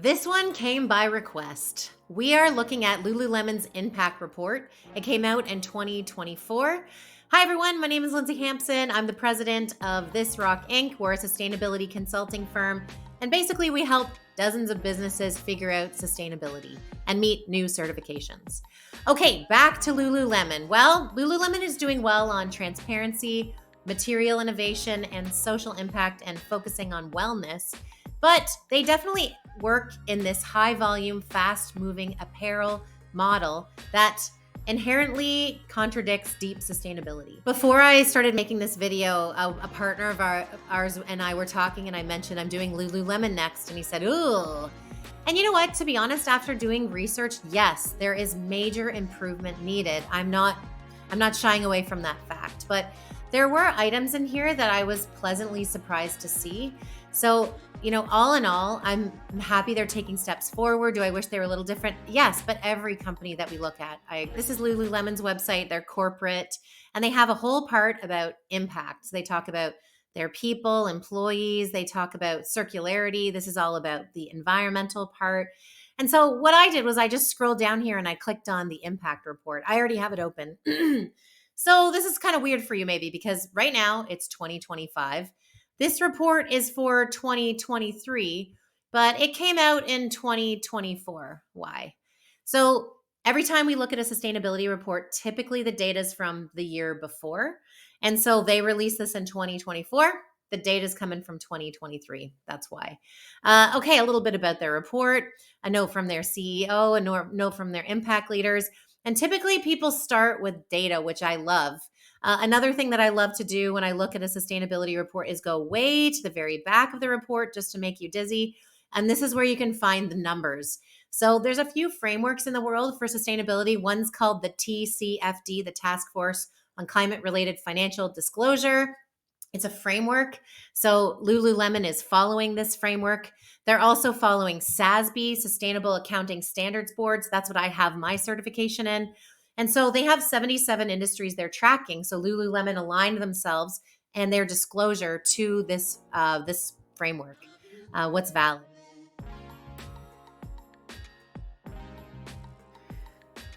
This one came by request. We are looking at Lululemon's impact report. It came out in 2024. Hi, everyone. My name is Lindsay Hampson. I'm the president of This Rock Inc. We're a sustainability consulting firm. And basically, we help dozens of businesses figure out sustainability and meet new certifications. Okay, back to Lululemon. Well, Lululemon is doing well on transparency, material innovation, and social impact and focusing on wellness. But they definitely work in this high volume, fast moving apparel model that inherently contradicts deep sustainability. Before I started making this video, a partner of ours and I were talking, and I mentioned I'm doing Lululemon next, and he said, "Ooh." And you know what? To be honest, after doing research, yes, there is major improvement needed. I'm not shying away from that fact, but there were items in here that I was pleasantly surprised to see. So, all in all, I'm happy they're taking steps forward. Do I wish they were a little different? Yes, but every company that we look at, this is Lululemon's website, they're corporate, and they have a whole part about impact. They talk about their people, employees, they talk about circularity. This is all about the environmental part. And so what I did was I just scrolled down here and I clicked on the impact report. I already have it open. So this is kind of weird for you maybe because right now it's 2025. This report is for 2023, but it came out in 2024. Why? So every time we look at a sustainability report, typically the data is from the year before. And so they released this in 2024. The data is coming from 2023. That's why. Okay, a little bit about their report, a note from their CEO, a note from their impact leaders. And typically people start with data, which I love. Another thing that I love to do when I look at a sustainability report is go way to the very back of the report just to make you dizzy. And this is where you can find the numbers. So there's a few frameworks in the world for sustainability. One's called the TCFD, the Task Force on Climate-Related Financial Disclosure. It's a framework. So Lululemon is following this framework. They're also following SASB, Sustainable Accounting Standards Boards. That's what I have my certification in. And so they have 77 industries they're tracking. So Lululemon aligned themselves and their disclosure to this framework. What's valid?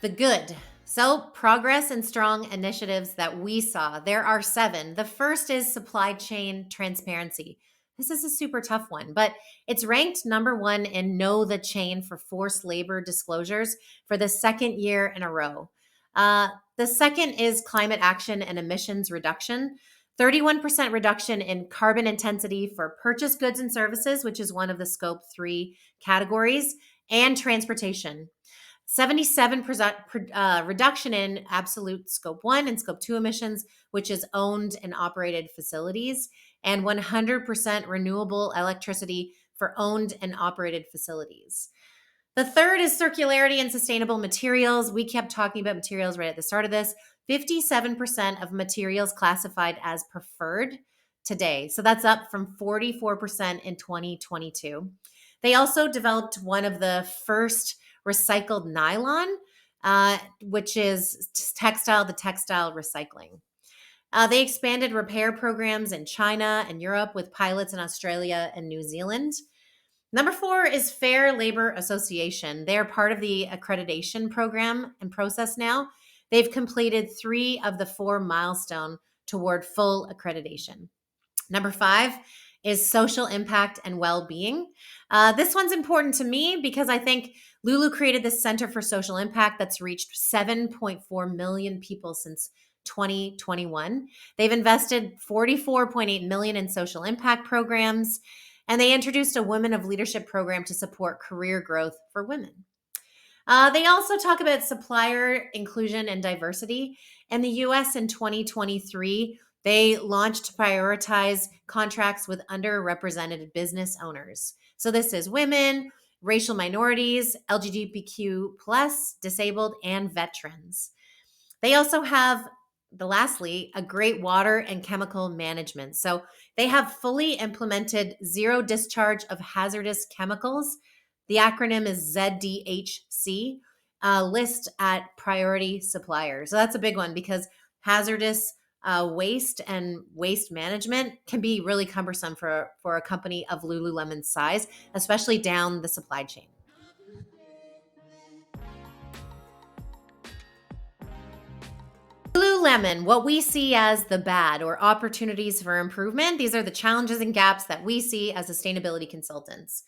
The good. So, progress and strong initiatives that we saw. There are 7. The first is supply chain transparency. This is a super tough one, but it's ranked number 1 in Know the Chain for forced labor disclosures for the second year in a row. The second is climate action and emissions reduction. 31% reduction in carbon intensity for purchased goods and services, which is one of the scope 3 categories, and transportation. 77% reduction in absolute scope 1 and scope 2 emissions, which is owned and operated facilities, and 100% renewable electricity for owned and operated facilities. The third is circularity and sustainable materials. We kept talking about materials right at the start of this. 57% of materials classified as preferred today. So that's up from 44% in 2022. They also developed one of the first recycled nylon, which is textile to textile recycling. They expanded repair programs in China and Europe with pilots in Australia and New Zealand. Number 4 is Fair Labor Association. They're part of the accreditation program and process now. They've completed 3 of the 4 milestones toward full accreditation. Number 5 is social impact and well-being. This one's important to me because I think Lulu created this Center for Social Impact that's reached 7.4 million people since 2021. They've invested 44.8 million in social impact programs, and they introduced a Women of Leadership program to support career growth for women. They also talk about supplier inclusion and diversity. In the US in 2023, they launched to prioritize contracts with underrepresented business owners. So this is women, racial minorities, LGBTQ+, disabled, and veterans. They also have, lastly, a great water and chemical management. So they have fully implemented zero discharge of hazardous chemicals. The acronym is ZDHC, list at priority suppliers. So that's a big one because hazardous waste and waste management can be really cumbersome for a company of Lululemon's size, especially down the supply chain. Lululemon, what we see as the bad or opportunities for improvement, these are the challenges and gaps that we see as sustainability consultants.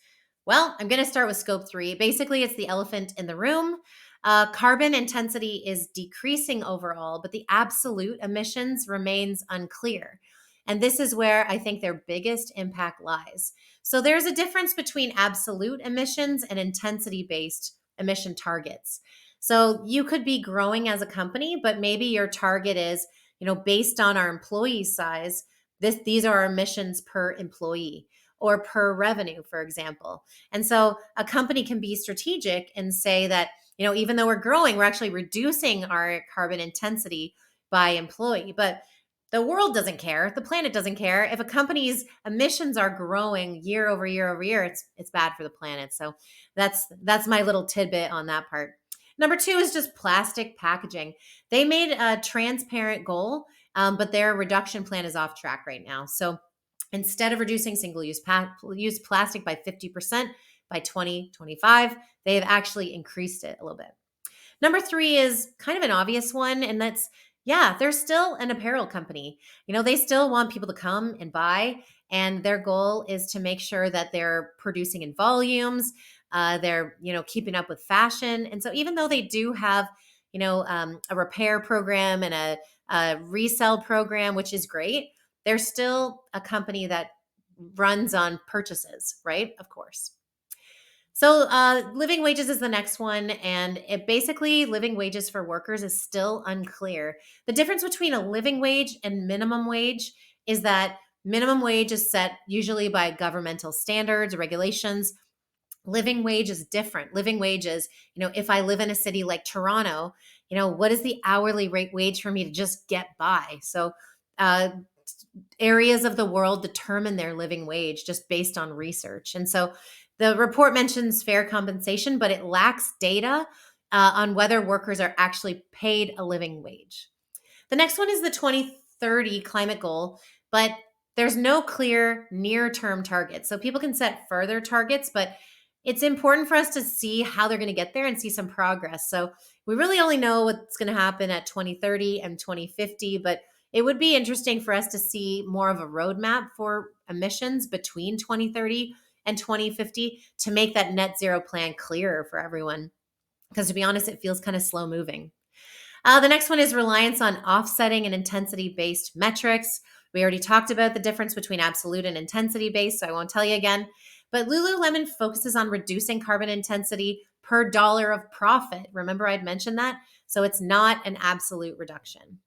Well, I'm going to start with scope 3. Basically, it's the elephant in the room. Carbon intensity is decreasing overall, but the absolute emissions remains unclear. And this is where I think their biggest impact lies. So there's a difference between absolute emissions and intensity based emission targets. So you could be growing as a company, but maybe your target is, based on our employee size, these are our emissions per employee or per revenue, for example. And so a company can be strategic and say that, even though we're growing, we're actually reducing our carbon intensity by employee. But the world doesn't care. The planet doesn't care. If a company's emissions are growing year over year over year, it's bad for the planet. So that's my little tidbit on that part. Number 2 is just plastic packaging. They made a transparent goal, but their reduction plan is off track right now. So instead of reducing single-use use plastic by 50% by 2025, they've actually increased it a little bit. Number 3 is kind of an obvious one, and that's, yeah, they're still an apparel company. They still want people to come and buy, and their goal is to make sure that they're producing in volumes. They're, keeping up with fashion. And so even though they do have, a repair program and a resell program, which is great, they're still a company that runs on purchases, right? Of course. So living wages is the next one. And basically living wages for workers is still unclear. The difference between a living wage and minimum wage is that minimum wage is set usually by governmental standards, regulations. Living wage is different. Living wage is, if I live in a city like Toronto, what is the hourly rate wage for me to just get by? So areas of the world determine their living wage just based on research. And so the report mentions fair compensation, but it lacks data on whether workers are actually paid a living wage. The next one is the 2030 climate goal, but there's no clear near-term target. So people can set further targets, but it's important for us to see how they're going to get there and see some progress. So we really only know what's going to happen at 2030 and 2050, but it would be interesting for us to see more of a roadmap for emissions between 2030 and 2050 to make that net zero plan clearer for everyone. Because to be honest, it feels kind of slow moving. The next one is reliance on offsetting and intensity-based metrics. We already talked about the difference between absolute and intensity-based, so I won't tell you again. But Lululemon focuses on reducing carbon intensity per dollar of profit. Remember I'd mentioned that? So it's not an absolute reduction.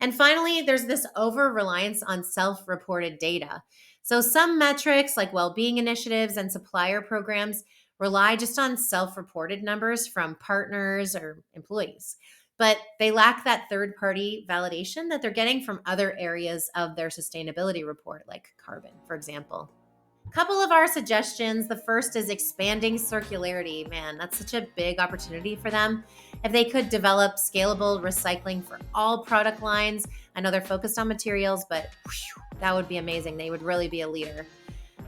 And finally, there's this over-reliance on self-reported data. So some metrics like well-being initiatives and supplier programs rely just on self-reported numbers from partners or employees, but they lack that third-party validation that they're getting from other areas of their sustainability report, like carbon, for example. Couple of our suggestions. The first is expanding circularity. Man, that's such a big opportunity for them. If they could develop scalable recycling for all product lines, I know they're focused on materials, but that would be amazing. They would really be a leader.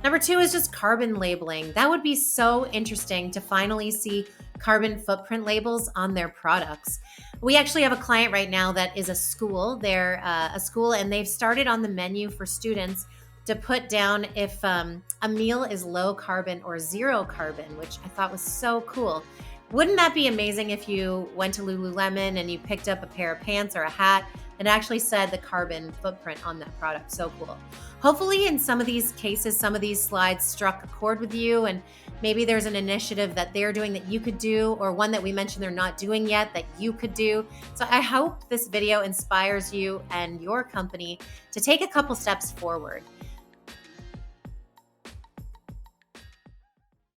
Number 2 is just carbon labeling. That would be so interesting to finally see carbon footprint labels on their products. We actually have a client right now that is a school. They're a school, and they've started on the menu for students to put down if a meal is low carbon or zero carbon, which I thought was so cool. Wouldn't that be amazing if you went to Lululemon and you picked up a pair of pants or a hat and actually said the carbon footprint on that product? So cool. Hopefully in some of these cases, some of these slides struck a chord with you, and maybe there's an initiative that they're doing that you could do, or one that we mentioned they're not doing yet that you could do. So I hope this video inspires you and your company to take a couple steps forward.